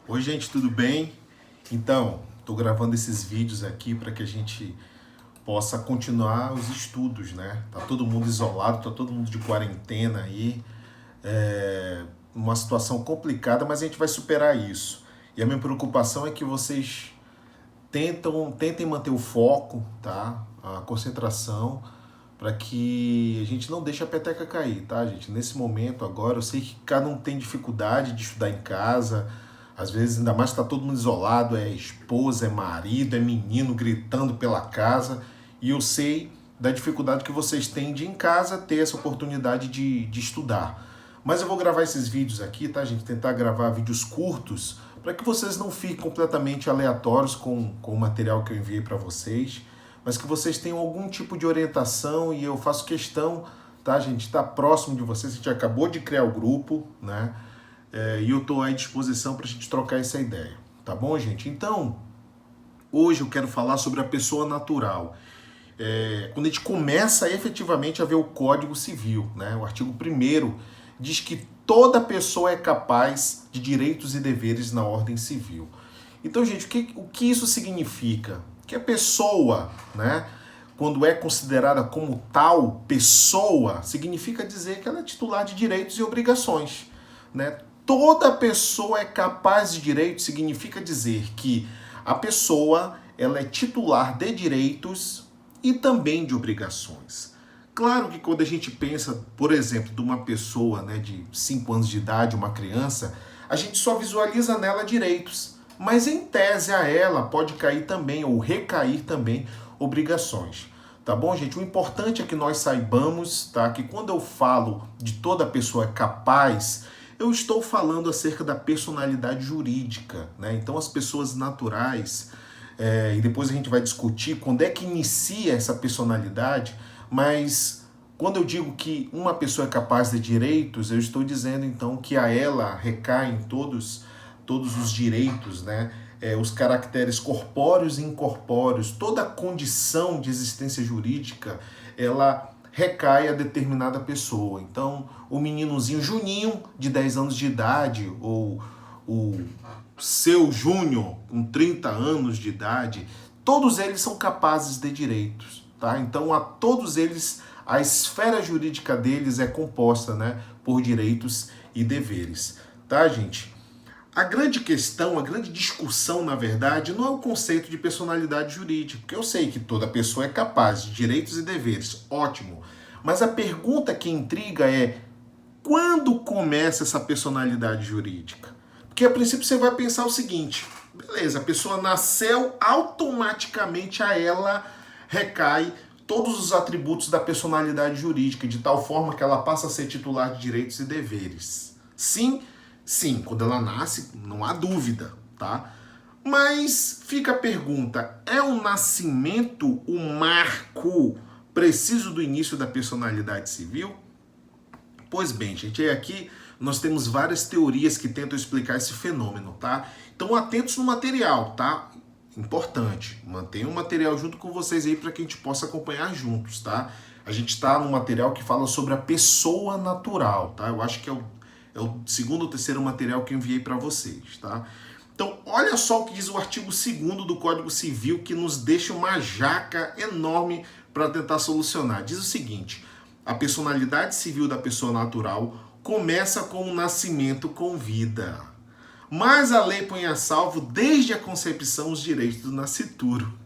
Oi, gente, tudo bem? Então, estou gravando esses vídeos aqui para que a gente possa continuar os estudos, né? Tá todo mundo isolado, tá todo mundo de quarentena aí, uma situação complicada, mas a gente vai superar isso. E a minha preocupação é que vocês tentem manter o foco, tá? A concentração, para que a gente não deixe a peteca cair, tá, gente? Nesse momento agora, eu sei que cada um tem dificuldade de estudar em casa, às vezes, ainda mais que tá todo mundo isolado, é esposa, é marido, é menino gritando pela casa, e eu sei da dificuldade que vocês têm de em casa ter essa oportunidade de estudar. Mas eu vou gravar esses vídeos aqui, tá, gente? Tentar gravar vídeos curtos para que vocês não fiquem completamente aleatórios com o material que eu enviei para vocês, mas que vocês tenham algum tipo de orientação e eu faço questão, tá, gente, estar próximo de vocês. A gente acabou de criar o grupo, né? E eu estou à disposição para a gente trocar essa ideia, tá bom, gente? Então, hoje eu quero falar sobre a pessoa natural. Quando a gente começa efetivamente a ver o Código Civil, né? O artigo 1º diz que toda pessoa é capaz de direitos e deveres na ordem civil. Então, gente, o que isso significa? Que a pessoa, né, quando é considerada como tal pessoa, significa dizer que ela é titular de direitos e obrigações, né? Toda pessoa é capaz de direitos significa dizer que a pessoa ela é titular de direitos e também de obrigações. Claro que quando a gente pensa, por exemplo, de uma pessoa, né, de 5 anos de idade, uma criança, a gente só visualiza nela direitos, mas em tese a ela pode cair também ou recair também obrigações. Tá bom, gente? O importante é que nós saibamos, tá, que quando eu falo de toda pessoa capaz, eu estou falando acerca da personalidade jurídica, né? Então as pessoas naturais, e depois a gente vai discutir quando é que inicia essa personalidade, mas quando eu digo que uma pessoa é capaz de direitos, eu estou dizendo então que a ela recaem todos os direitos, né? Os caracteres corpóreos e incorpóreos, toda a condição de existência jurídica, ela recai a determinada pessoa. Então, o meninozinho Juninho, de 10 anos de idade, ou o seu Júnior, com 30 anos de idade, todos eles são capazes de direitos, tá? Então, a todos eles, a esfera jurídica deles é composta, né, por direitos e deveres, tá, gente? A grande questão, a grande discussão, na verdade, não é o conceito de personalidade jurídica, porque eu sei que toda pessoa é capaz de direitos e deveres, ótimo. Mas a pergunta que intriga é: quando começa essa personalidade jurídica? Porque a princípio você vai pensar o seguinte: beleza, a pessoa nasceu, automaticamente a ela recai todos os atributos da personalidade jurídica, de tal forma que ela passa a ser titular de direitos e deveres. Sim. Sim, quando ela nasce, não há dúvida, tá? Mas fica a pergunta: é o nascimento o marco preciso do início da personalidade civil? Pois bem, gente, aqui nós temos várias teorias que tentam explicar esse fenômeno, tá? Então atentos no material, tá? Importante, mantenha o material junto com vocês aí para que a gente possa acompanhar juntos, tá? A gente está no material que fala sobre a pessoa natural, tá? Eu acho que é o segundo ou terceiro material que eu enviei para vocês, tá? Então, olha só o que diz o artigo 2º do Código Civil, que nos deixa uma jaca enorme para tentar solucionar. Diz o seguinte: a personalidade civil da pessoa natural começa com o nascimento com vida, mas a lei põe a salvo desde a concepção os direitos do nascituro.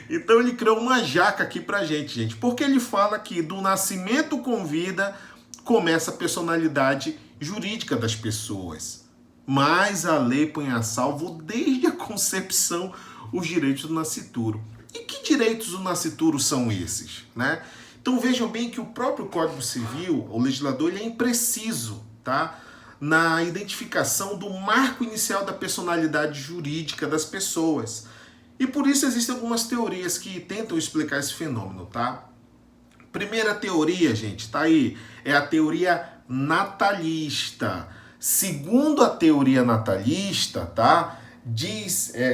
Então ele criou uma jaca aqui pra gente, porque ele fala que do nascimento com vida começa a personalidade jurídica das pessoas, mas a lei põe a salvo desde a concepção os direitos do nascituro. E que direitos do nascituro são esses, né? Então vejam bem que o próprio Código Civil, o legislador, ele é impreciso, tá? Na identificação do marco inicial da personalidade jurídica das pessoas. E por isso existem algumas teorias que tentam explicar esse fenômeno, tá? Primeira teoria, gente, tá aí, é a teoria natalista. Segundo a teoria natalista, tá?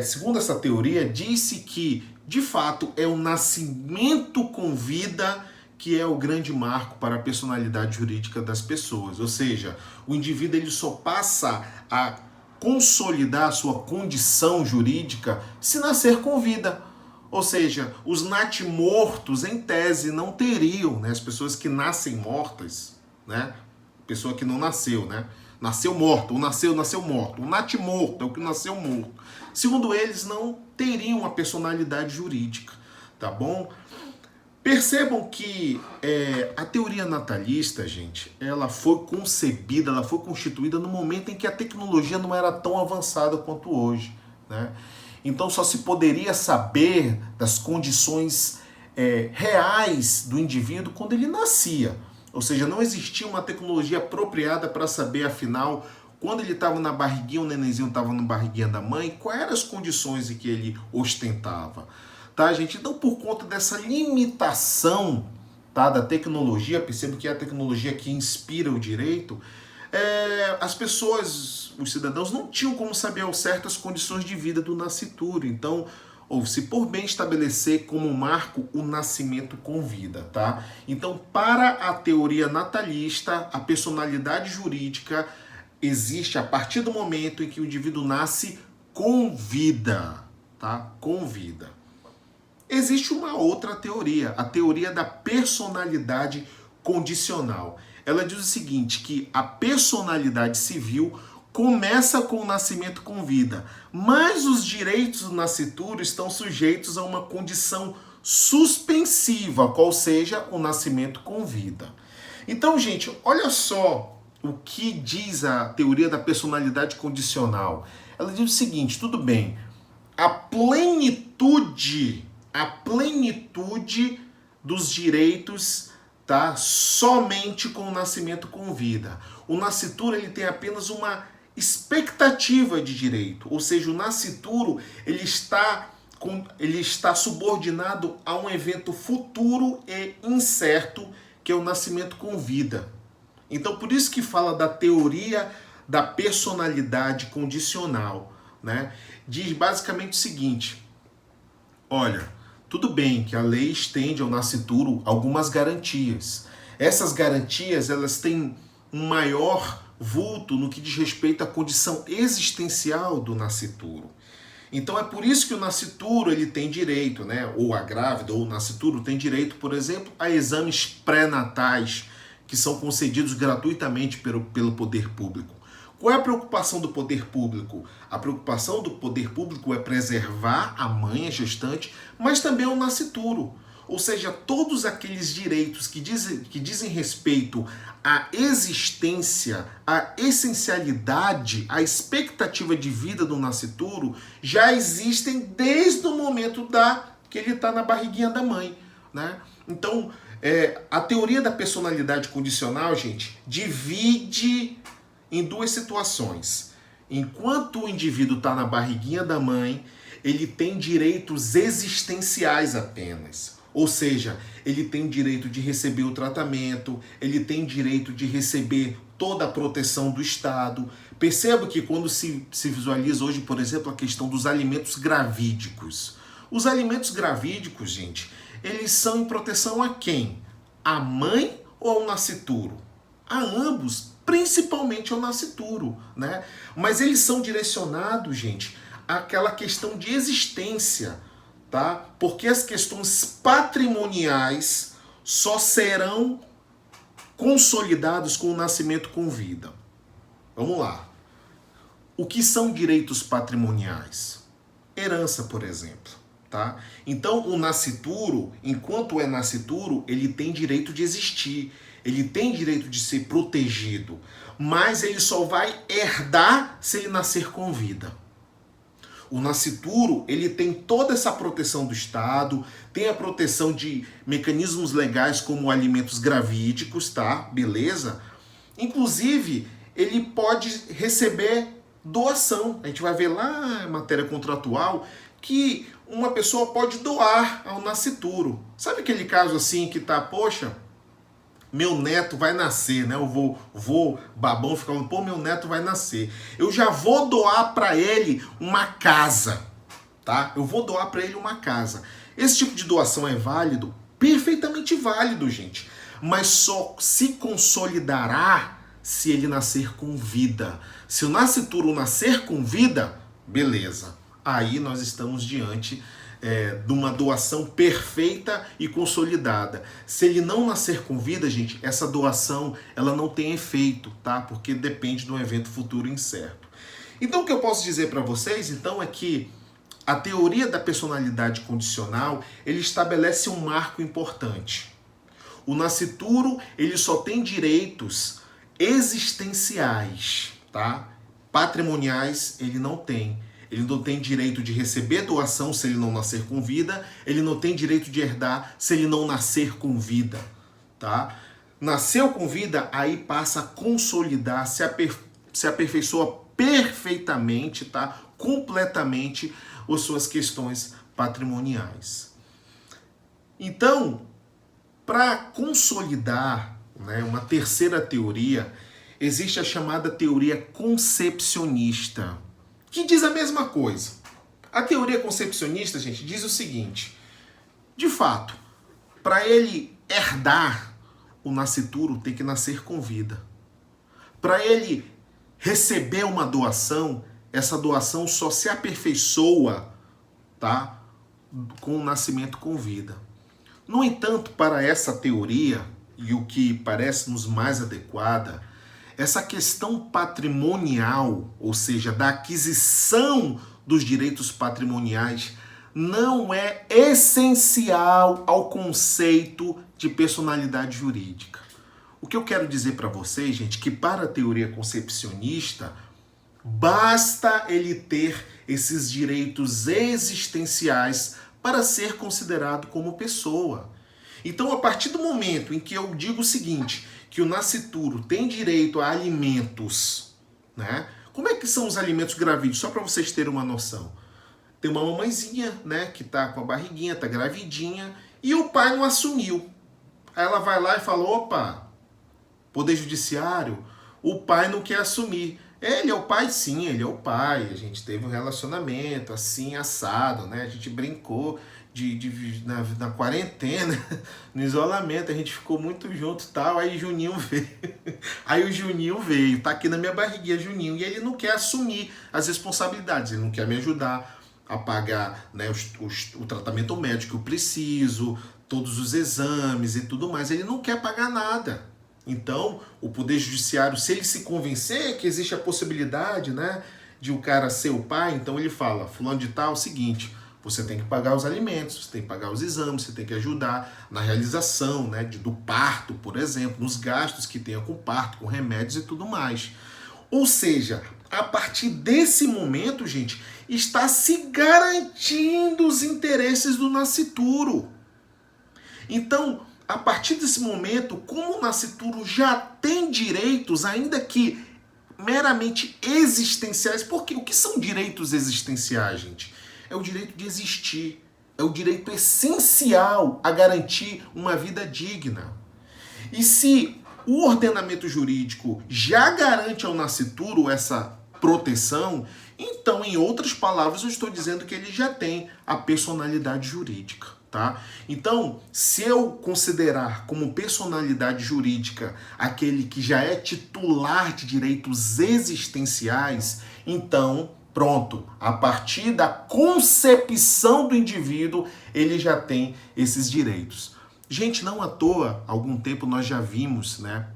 Segundo essa teoria, disse que, de fato, é o nascimento com vida que é o grande marco para a personalidade jurídica das pessoas. Ou seja, o indivíduo ele só passa a consolidar a sua condição jurídica se nascer com vida. Ou seja, os natimortos, em tese, não teriam, né? As pessoas que nascem mortas, né? Pessoa que não nasceu, né? Nasceu morto, ou nasceu morto. O natimorto é o que nasceu morto. Segundo eles, não teriam uma personalidade jurídica, tá bom? Percebam que a teoria natalista, gente, ela foi concebida, ela foi constituída no momento em que a tecnologia não era tão avançada quanto hoje, né? Então só se poderia saber das condições reais do indivíduo quando ele nascia. Ou seja, não existia uma tecnologia apropriada para saber, afinal, quando ele estava na barriguinha, o nenenzinho estava na barriguinha da mãe, quais eram as condições em que ele ostentava. Tá, gente? Então, por conta dessa limitação, tá, da tecnologia, percebo que é a tecnologia que inspira o direito, as pessoas, os cidadãos, não tinham como saber ao certo as condições de vida do nascituro. Então, houve-se por bem estabelecer como marco o nascimento com vida, tá? Então, para a teoria natalista, a personalidade jurídica existe a partir do momento em que o indivíduo nasce com vida, tá? Com vida. Existe uma outra teoria, a teoria da personalidade condicional. Ela diz o seguinte, que a personalidade civil começa com o nascimento com vida, mas os direitos do nascituro estão sujeitos a uma condição suspensiva, qual seja o nascimento com vida. Então, gente, olha só o que diz a teoria da personalidade condicional. Ela diz o seguinte, tudo bem, a plenitude dos direitos, tá, somente com o nascimento com vida. O nascituro ele tem apenas uma expectativa de direito, ou seja, o nascituro ele está subordinado a um evento futuro e incerto, que é o nascimento com vida. Então, por isso que fala da teoria da personalidade condicional, né? Diz basicamente o seguinte, olha, tudo bem que a lei estende ao nascituro algumas garantias. Essas garantias, elas têm um maior vulto no que diz respeito à condição existencial do nascituro. Então é por isso que o nascituro ele tem direito, né? Ou a grávida ou o nascituro tem direito, por exemplo, a exames pré-natais que são concedidos gratuitamente pelo poder público. Qual é a preocupação do poder público? A preocupação do poder público é preservar a mãe, a gestante, mas também o nascituro. Ou seja, todos aqueles direitos que dizem respeito à existência, à essencialidade, à expectativa de vida do nascituro, já existem desde o momento que ele está na barriguinha da mãe, né? Então, a teoria da personalidade condicional, gente, divide em duas situações. Enquanto o indivíduo está na barriguinha da mãe, ele tem direitos existenciais apenas. Ou seja, ele tem direito de receber o tratamento, ele tem direito de receber toda a proteção do Estado. Perceba que quando se visualiza hoje, por exemplo, a questão dos alimentos gravídicos. Os alimentos gravídicos, gente, eles são em proteção a quem? A mãe ou ao nascituro? A ambos, principalmente ao nascituro, né? Mas eles são direcionados, gente, àquela questão de existência, tá? Porque as questões patrimoniais só serão consolidadas com o nascimento com vida. Vamos lá. O que são direitos patrimoniais? Herança, por exemplo, tá? Então, o nascituro, enquanto é nascituro, ele tem direito de existir, ele tem direito de ser protegido, mas ele só vai herdar se ele nascer com vida. O nascituro, ele tem toda essa proteção do Estado, tem a proteção de mecanismos legais como alimentos gravídicos, tá? Beleza? Inclusive, ele pode receber doação. A gente vai ver lá em matéria contratual que uma pessoa pode doar ao nascituro. Sabe aquele caso assim que tá, poxa, meu neto vai nascer, né? Eu vou babão ficar falando, pô, meu neto vai nascer. Eu já vou doar para ele uma casa, tá? Eu vou doar para ele uma casa. Esse tipo de doação é válido? Perfeitamente válido, gente. Mas só se consolidará se ele nascer com vida, Se o nascituro nascer com vida, beleza. Aí nós estamos diante de uma doação perfeita e consolidada. Se ele não nascer com vida, gente, essa doação ela não tem efeito, tá? Porque depende de um evento futuro incerto. Então o que eu posso dizer para vocês, então, é que a teoria da personalidade condicional, ele estabelece um marco importante. O nascituro, ele só tem direitos existenciais, tá? Patrimoniais, ele não tem. Ele não tem direito de receber doação se ele não nascer com vida. Ele não tem direito de herdar se ele não nascer com vida, tá? Nasceu com vida, aí passa a consolidar, se aperfeiçoa perfeitamente, tá? Completamente as suas questões patrimoniais. Então, para consolidar, né, uma terceira teoria, existe a chamada teoria concepcionista, que diz a mesma coisa. A teoria concepcionista, gente, diz o seguinte: de fato, para ele herdar, o nascituro tem que nascer com vida. Para ele receber uma doação, essa doação só se aperfeiçoa, tá, com o nascimento com vida. No entanto, para essa teoria, e o que parece-nos mais adequada, essa questão patrimonial, ou seja, da aquisição dos direitos patrimoniais, não é essencial ao conceito de personalidade jurídica. O que eu quero dizer para vocês, gente, que para a teoria concepcionista, basta ele ter esses direitos existenciais para ser considerado como pessoa. Então, a partir do momento em que eu digo o seguinte, que o nascituro tem direito a alimentos, né? Como é que são os alimentos gravídeos? Só para vocês terem uma noção. Tem uma mamãezinha, né, que tá com a barriguinha, tá gravidinha, e o pai não assumiu. Aí ela vai lá e fala: opa, Poder Judiciário, o pai não quer assumir. Ele é o pai? Sim, ele é o pai. A gente teve um relacionamento assim, assado, né? A gente brincou na quarentena, no isolamento, a gente ficou muito junto e tal. Aí Juninho veio. Aí o Juninho veio, tá aqui na minha barriguinha, Juninho, e ele não quer assumir as responsabilidades, ele não quer me ajudar a pagar, né, o tratamento médico que eu preciso, todos os exames e tudo mais. Ele não quer pagar nada. Então, o Poder Judiciário, se ele se convencer que existe a possibilidade, né, de o cara ser o pai, então ele fala: fulano de tal, é o seguinte, você tem que pagar os alimentos, você tem que pagar os exames, você tem que ajudar na realização, né, do parto, por exemplo, nos gastos que tenha com parto, com remédios e tudo mais. Ou seja, a partir desse momento, gente, está se garantindo os interesses do nascituro. Então, a partir desse momento, como o nascituro já tem direitos, ainda que meramente existenciais, porque o que são direitos existenciais, gente? É o direito de existir, é o direito essencial a garantir uma vida digna. E se o ordenamento jurídico já garante ao nascituro essa proteção, então, em outras palavras, eu estou dizendo que ele já tem a personalidade jurídica. Tá? Então, se eu considerar como personalidade jurídica aquele que já é titular de direitos existenciais, então, pronto, a partir da concepção do indivíduo, ele já tem esses direitos. Gente, não à toa, há algum tempo nós já vimos, né,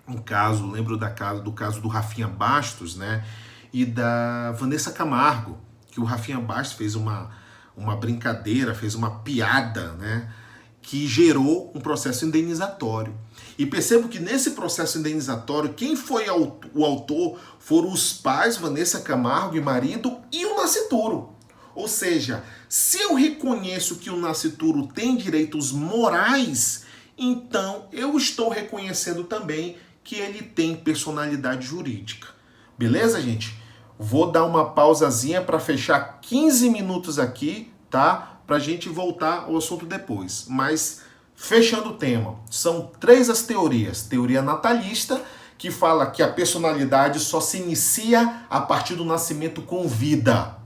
um caso, lembro do caso do Rafinha Bastos, né, e da Vanessa Camargo, que o Rafinha Bastos fez uma brincadeira, fez uma piada, né, que gerou um processo indenizatório. E percebo que nesse processo indenizatório, quem foi o autor foram os pais, Vanessa Camargo e marido, e o nascituro. Ou seja, se eu reconheço que o nascituro tem direitos morais, então eu estou reconhecendo também que ele tem personalidade jurídica. Beleza, gente? Vou dar uma pausazinha para fechar 15 minutos aqui, tá? Para a gente voltar ao assunto depois. Mas, fechando o tema, são 3 as teorias. Teoria natalista, que fala que a personalidade só se inicia a partir do nascimento com vida.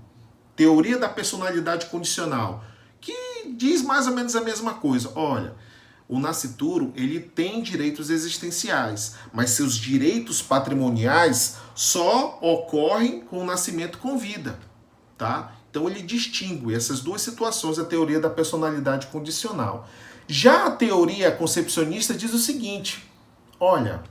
Teoria da personalidade condicional, que diz mais ou menos a mesma coisa. Olha, o nascituro ele tem direitos existenciais, mas seus direitos patrimoniais só ocorrem com o nascimento com vida, tá? Então ele distingue essas duas situações, a teoria da personalidade condicional. Já a teoria concepcionista diz o seguinte: olha,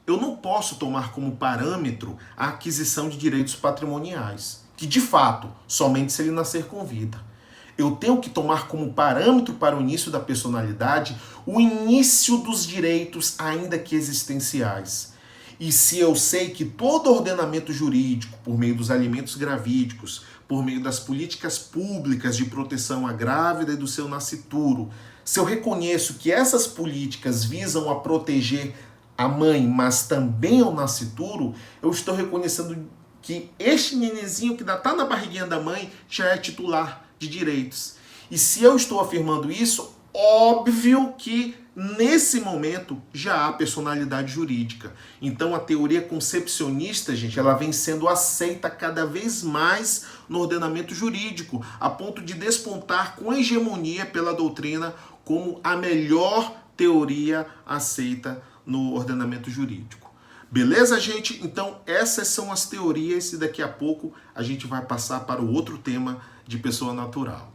eu não posso tomar como parâmetro a aquisição de direitos patrimoniais, que de fato, somente se ele nascer com vida. Eu tenho que tomar como parâmetro para o início da personalidade o início dos direitos, ainda que existenciais. E se eu sei que todo ordenamento jurídico, por meio dos alimentos gravídicos, por meio das políticas públicas de proteção à grávida e do seu nascituro, se eu reconheço que essas políticas visam a proteger a mãe, mas também ao nascituro, eu estou reconhecendo que este nenenzinho que ainda está na barriguinha da mãe já é titular de direitos. E se eu estou afirmando isso, óbvio que nesse momento já há personalidade jurídica. Então a teoria concepcionista, gente, ela vem sendo aceita cada vez mais no ordenamento jurídico, a ponto de despontar com hegemonia pela doutrina como a melhor teoria aceita no ordenamento jurídico. Beleza, gente? Então essas são as teorias e daqui a pouco a gente vai passar para o outro tema de pessoa natural.